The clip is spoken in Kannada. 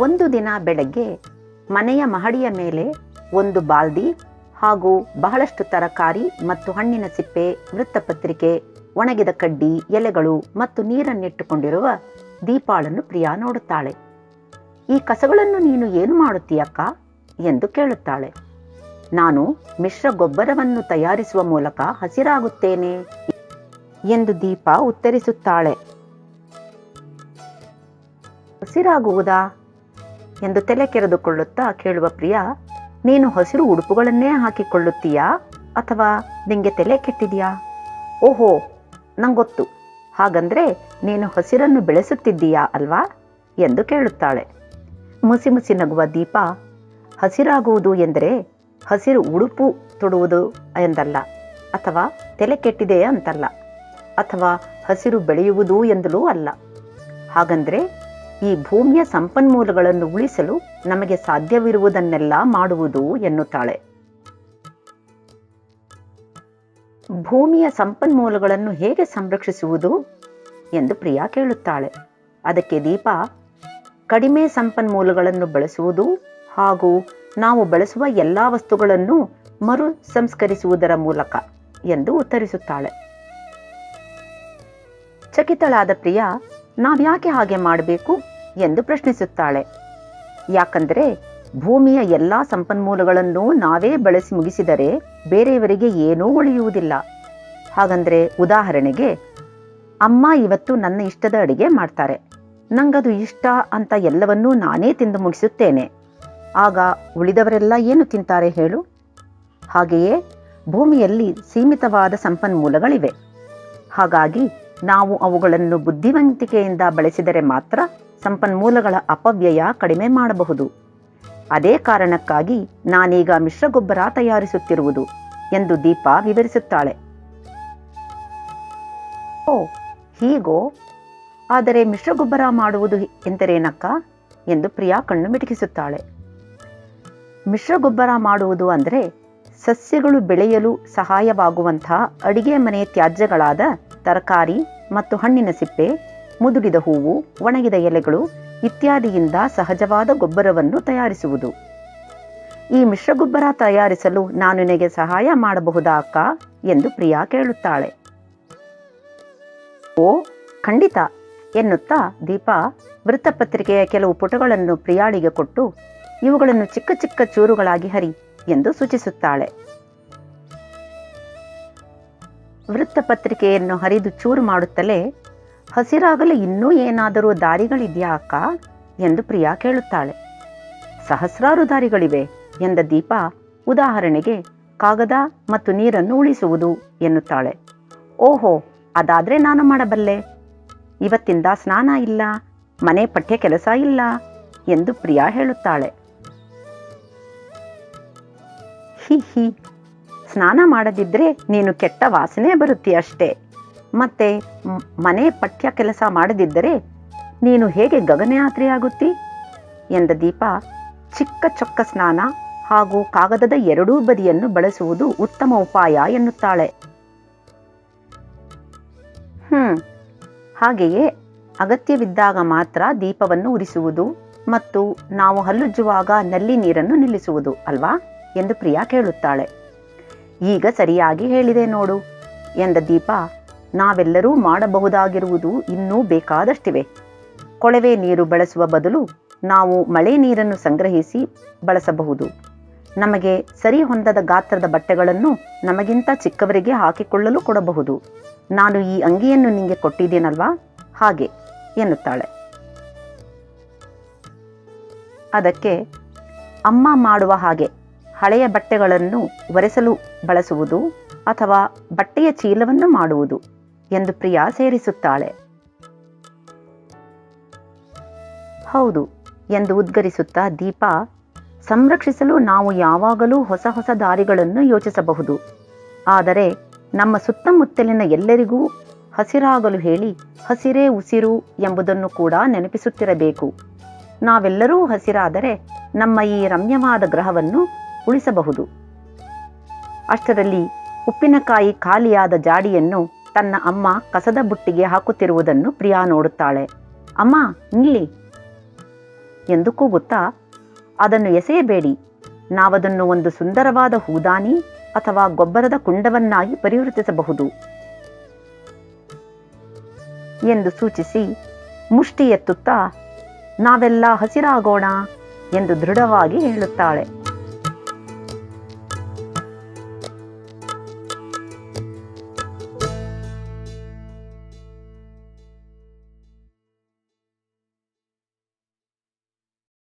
ಒಂದು ದಿನ ಬೆಳಗ್ಗೆ ಮನೆಯ ಮಹಡಿಯ ಮೇಲೆ ಒಂದು ಬಾಲ್ದಿ ಹಾಗೂ ಬಹಳಷ್ಟು ತರಕಾರಿ ಮತ್ತು ಹಣ್ಣಿನ ಸಿಪ್ಪೆ, ವೃತ್ತಪತ್ರಿಕೆ, ಒಣಗಿದ ಕಡ್ಡಿ, ಎಲೆಗಳು ಮತ್ತು ನೀರನ್ನಿಟ್ಟುಕೊಂಡಿರುವ ದೀಪಾಳನ್ನು ಪ್ರಿಯಾ ನೋಡುತ್ತಾಳೆ. ಈ ಕಸಗಳನ್ನು ನೀನು ಏನು ಮಾಡುತ್ತೀಯಕ್ಕ ಎಂದು ಕೇಳುತ್ತಾಳೆ. ನಾನು ಮಿಶ್ರ ಗೊಬ್ಬರವನ್ನು ತಯಾರಿಸುವ ಮೂಲಕ ಹಸಿರಾಗುತ್ತೇನೆ ಎಂದು ದೀಪ ಉತ್ತರಿಸುತ್ತಾಳೆ. ಹಸಿರಾಗುವುದಾ ಎಂದು ತಲೆ ಕೆರೆದುಕೊಳ್ಳುತ್ತಾ ಕೇಳುವ ಪ್ರಿಯಾ, ನೀನು ಹಸಿರು ಉಡುಪುಗಳನ್ನೇ ಹಾಕಿಕೊಳ್ಳುತ್ತೀಯಾ ಅಥವಾ ನಿಂಗೆ ತಲೆ ಕೆಟ್ಟಿದೆಯಾ? ಓಹೋ, ನಂಗೊತ್ತು. ಹಾಗಂದ್ರೆ ನೀನು ಹಸಿರನ್ನು ಬೆಳೆಸುತ್ತಿದ್ದೀಯಾ ಅಲ್ವಾ ಎಂದು ಕೇಳುತ್ತಾಳೆ. ಮುಸಿ ಮುಸಿ ನಗುವ ದೀಪ, ಹಸಿರಾಗುವುದು ಎಂದರೆ ಹಸಿರು ಉಡುಪು ತೊಡುವುದು ಎಂದಲ್ಲ, ಅಥವಾ ತಲೆ ಕೆಟ್ಟಿದೆ ಅಂತಲ್ಲ, ಅಥವಾ ಹಸಿರು ಬೆಳೆಯುವುದು ಎಂದಲೂ ಅಲ್ಲ. ಹಾಗಂದ್ರೆ ಈ ಭೂಮಿಯ ಸಂಪನ್ಮೂಲಗಳನ್ನು ಉಳಿಸಲು ನಮಗೆ ಸಾಧ್ಯವಿರುವುದನ್ನೆಲ್ಲ ಮಾಡುವುದು ಎನ್ನುತ್ತಾಳೆ. ಭೂಮಿಯ ಸಂಪನ್ಮೂಲಗಳನ್ನು ಹೇಗೆ ಸಂರಕ್ಷಿಸುವುದು ಎಂದು ಪ್ರಿಯಾ ಕೇಳುತ್ತಾಳೆ. ಅದಕ್ಕೆ ದೀಪ, ಕಡಿಮೆ ಸಂಪನ್ಮೂಲಗಳನ್ನು ಬಳಸುವುದು ಹಾಗೂ ನಾವು ಬಳಸುವ ಎಲ್ಲ ವಸ್ತುಗಳನ್ನು ಮರು ಸಂಸ್ಕರಿಸುವುದರ ಮೂಲಕ ಎಂದು ಉತ್ತರಿಸುತ್ತಾಳೆ. ಚಕಿತಳಾದ ಪ್ರಿಯಾ, ನಾವ್ಯಾಕೆ ಹಾಗೆ ಮಾಡಬೇಕು ಎಂದು ಪ್ರಶ್ನಿಸುತ್ತಾಳೆ. ಯಾಕಂದರೆ ಭೂಮಿಯ ಎಲ್ಲ ಸಂಪನ್ಮೂಲಗಳನ್ನು ನಾವೇ ಬಳಸಿ ಮುಗಿಸಿದರೆ ಬೇರೆಯವರಿಗೆ ಏನೂ ಉಳಿಯುವುದಿಲ್ಲ. ಹಾಗಂದ್ರೆ ಉದಾಹರಣೆಗೆ, ಅಮ್ಮ ಇವತ್ತು ನನ್ನ ಇಷ್ಟದ ಅಡಿಗೆ ಮಾಡ್ತಾರೆ, ನಂಗದು ಇಷ್ಟ ಅಂತ ಎಲ್ಲವನ್ನೂ ನಾನೇ ತಿಂದು ಮುಗಿಸುತ್ತೇನೆ. ಆಗ ಉಳಿದವರೆಲ್ಲ ಏನು ತಿಂತಾರೆ ಹೇಳು? ಹಾಗೆಯೇ ಭೂಮಿಯಲ್ಲಿ ಸೀಮಿತವಾದ ಸಂಪನ್ಮೂಲಗಳಿವೆ. ಹಾಗಾಗಿ ನಾವು ಅವುಗಳನ್ನು ಬುದ್ಧಿವಂತಿಕೆಯಿಂದ ಬಳಸಿದರೆ ಮಾತ್ರ ಸಂಪನ್ಮೂಲಗಳ ಅಪವ್ಯಯ ಕಡಿಮೆ ಮಾಡಬಹುದು. ಅದೇ ಕಾರಣಕ್ಕಾಗಿ ನಾನೀಗ ಮಿಶ್ರಗೊಬ್ಬರ ತಯಾರಿಸುತ್ತಿರುವುದು ಎಂದು ದೀಪ ವಿವರಿಸುತ್ತಾಳೆ. ಓ, ಹೀಗೋ? ಆದರೆ ಮಿಶ್ರಗೊಬ್ಬರ ಮಾಡುವುದು ಎಂದರೇನಕ್ಕ ಎಂದು ಪ್ರಿಯಾ ಕಣ್ಣು ಮಿಟುಕಿಸುತ್ತಾಳೆ. ಮಿಶ್ರಗೊಬ್ಬರ ಮಾಡುವುದು ಅಂದರೆ ಸಸ್ಯಗಳು ಬೆಳೆಯಲು ಸಹಾಯವಾಗುವಂತಹ ಅಡಿಗೆ ಮನೆ ತ್ಯಾಜ್ಯಗಳಾದ ತರಕಾರಿ ಮತ್ತು ಹಣ್ಣಿನ ಸಿಪ್ಪೆ, ಮುದುಡಿದ ಹೂವು, ಒಣಗಿದ ಎಲೆಗಳು ಇತ್ಯಾದಿಯಿಂದ ಸಹಜವಾದ ಗೊಬ್ಬರವನ್ನು ತಯಾರಿಸುವುದು. ಈ ಮಿಶ್ರಗೊಬ್ಬರ ತಯಾರಿಸಲು ನಾನು ನಿನಗೆ ಸಹಾಯ ಮಾಡಬಹುದಾ ಅಕ್ಕ ಎಂದು ಪ್ರಿಯಾ ಕೇಳುತ್ತಾಳೆ. ಓ, ಖಂಡಿತ ಎನ್ನುತ್ತಾ ದೀಪ ವೃತ್ತಪತ್ರಿಕೆಯ ಕೆಲವು ಪುಟಗಳನ್ನು ಪ್ರಿಯಾಳಿಗೆ ಕೊಟ್ಟು, ಇವುಗಳನ್ನು ಚಿಕ್ಕ ಚಿಕ್ಕ ಚೂರುಗಳಾಗಿ ಹರಿ ಎಂದು ಸೂಚಿಸುತ್ತಾಳೆ. ವೃತ್ತಪತ್ರಿಕೆಯನ್ನು ಹರಿದು ಚೂರು ಮಾಡುತ್ತಲೇ, ಹಸಿರಾಗಲು ಇನ್ನೂ ಏನಾದರೂ ದಾರಿಗಳಿದೆಯಾ ಅಕ್ಕ ಎಂದು ಪ್ರಿಯಾ ಕೇಳುತ್ತಾಳೆ. ಸಹಸ್ರಾರು ದಾರಿಗಳಿವೆ ಎಂದ ದೀಪ, ಉದಾಹರಣೆಗೆ ಕಾಗದ ಮತ್ತು ನೀರನ್ನು ಉಳಿಸುವುದು ಎನ್ನುತ್ತಾಳೆ. ಓಹೋ, ಅದಾದ್ರೆ ನಾನು ಮಾಡಬಲ್ಲೆ. ಇವತ್ತಿಂದ ಸ್ನಾನ ಇಲ್ಲ, ಮನೆ ಪಠ್ಯ ಕೆಲಸ ಇಲ್ಲ ಎಂದು ಪ್ರಿಯಾ ಹೇಳುತ್ತಾಳೆ. ಹಿ, ಸ್ನಾನ ಮಾಡದಿದ್ರೆ ನೀನು ಕೆಟ್ಟ ವಾಸನೆ ಬರುತ್ತೀಯಷ್ಟೇ. ಮತ್ತೆ ಮನೆ ಪಠ್ಯ ಕೆಲಸ ಮಾಡದಿದ್ದರೆ ನೀನು ಹೇಗೆ ಗಗನಯಾತ್ರೆಯಾಗುತ್ತಿ ಎಂದ ದೀಪ, ಚಿಕ್ಕ ಚೊಕ್ಕ ಸ್ನಾನ ಹಾಗೂ ಕಾಗದದ ಎರಡೂ ಬದಿಯನ್ನು ಬಳಸುವುದು ಉತ್ತಮ ಉಪಾಯ ಎನ್ನುತ್ತಾಳೆ. ಹಾಗೆಯೇ ಅಗತ್ಯವಿದ್ದಾಗ ಮಾತ್ರ ದೀಪವನ್ನು ಉರಿಸುವುದು ಮತ್ತು ನಾವು ಹಲ್ಲುಜ್ಜುವಾಗ ನಲ್ಲಿ ನೀರನ್ನು ನಿಲ್ಲಿಸುವುದು ಅಲ್ವಾ ಎಂದು ಪ್ರಿಯಾ ಕೇಳುತ್ತಾಳೆ. ಈಗ ಸರಿಯಾಗಿ ಹೇಳಿದೆ ನೋಡು ಎಂದ ದೀಪ, ನಾವೆಲ್ಲರೂ ಮಾಡಬಹುದಾಗಿರುವುದು ಇನ್ನೂ ಬೇಕಾದಷ್ಟಿವೆ. ಕೊಳವೆ ನೀರು ಬಳಸುವ ಬದಲು ನಾವು ಮಳೆ ನೀರನ್ನು ಸಂಗ್ರಹಿಸಿ ಬಳಸಬಹುದು. ನಮಗೆ ಸರಿ ಹೊಂದದ ಗಾತ್ರದ ಬಟ್ಟೆಗಳನ್ನು ನಮಗಿಂತ ಚಿಕ್ಕವರಿಗೆ ಹಾಕಿಕೊಳ್ಳಲು ಕೊಡಬಹುದು. ನಾನು ಈ ಅಂಗಿಯನ್ನು ನಿಂಗೆ ಕೊಟ್ಟಿದ್ದೇನಲ್ವಾ, ಹಾಗೆ ಎನ್ನುತ್ತಾಳೆ. ಅದಕ್ಕೆ ಅಮ್ಮ ಮಾಡುವ ಹಾಗೆ ಹಳೆಯ ಬಟ್ಟೆಗಳನ್ನು ಒರೆಸಲು ಬಳಸುವುದು ಅಥವಾ ಬಟ್ಟೆಯ ಚೀಲವನ್ನು ಮಾಡುವುದು ಎಂದು ಪ್ರಿಯಾ ಸೇರಿಸುತ್ತಾಳೆ. ಹೌದು ಎಂದು ಉದ್ಗರಿಸುತ್ತಾ ದೀಪ ಸಂರಕ್ಷಿಸಲು ನಾವು ಯಾವಾಗಲೂ ಹೊಸ ಹೊಸ ದಾರಿಗಳನ್ನು ಯೋಚಿಸಬಹುದು. ಆದರೆ ನಮ್ಮ ಸುತ್ತಮುತ್ತಲಿನ ಎಲ್ಲರಿಗೂ ಹಸಿರಾಗಲು ಹೇಳಿ ಹಸಿರೇ ಉಸಿರು ಎಂಬುದನ್ನು ಕೂಡ ನೆನಪಿಸುತ್ತಿರಬೇಕು. ನಾವೆಲ್ಲರೂ ಹಸಿರಾದರೆ ನಮ್ಮ ಈ ರಮ್ಯವಾದ ಗ್ರಹವನ್ನು ಉಳಿಸಬಹುದು. ಅಷ್ಟರಲ್ಲಿ ಉಪ್ಪಿನಕಾಯಿ ಖಾಲಿಯಾದ ಜಾಡಿಯನ್ನು ತನ್ನ ಅಮ್ಮ ಕಸದ ಬುಟ್ಟಿಗೆ ಹಾಕುತ್ತಿರುವುದನ್ನು ಪ್ರಿಯಾ ನೋಡುತ್ತಾಳೆ. ಅಮ್ಮ, ನಿಲ್ಲಿ ಎಂದು ಕೂಗುತ್ತಾ, ಅದನ್ನು ಎಸೆಯಬೇಡಿ, ನಾವದನ್ನು ಒಂದು ಸುಂದರವಾದ ಹೂದಾನಿ ಅಥವಾ ಗೊಬ್ಬರದ ಕುಂಡವನ್ನಾಗಿ ಪರಿವರ್ತಿಸಬಹುದು ಎಂದು ಸೂಚಿಸಿ ಮುಷ್ಟಿ ಎತ್ತುತ್ತಾ ನಾವೆಲ್ಲ ಹಸಿರಾಗೋಣ ಎಂದು ದೃಢವಾಗಿ ಹೇಳುತ್ತಾಳೆ.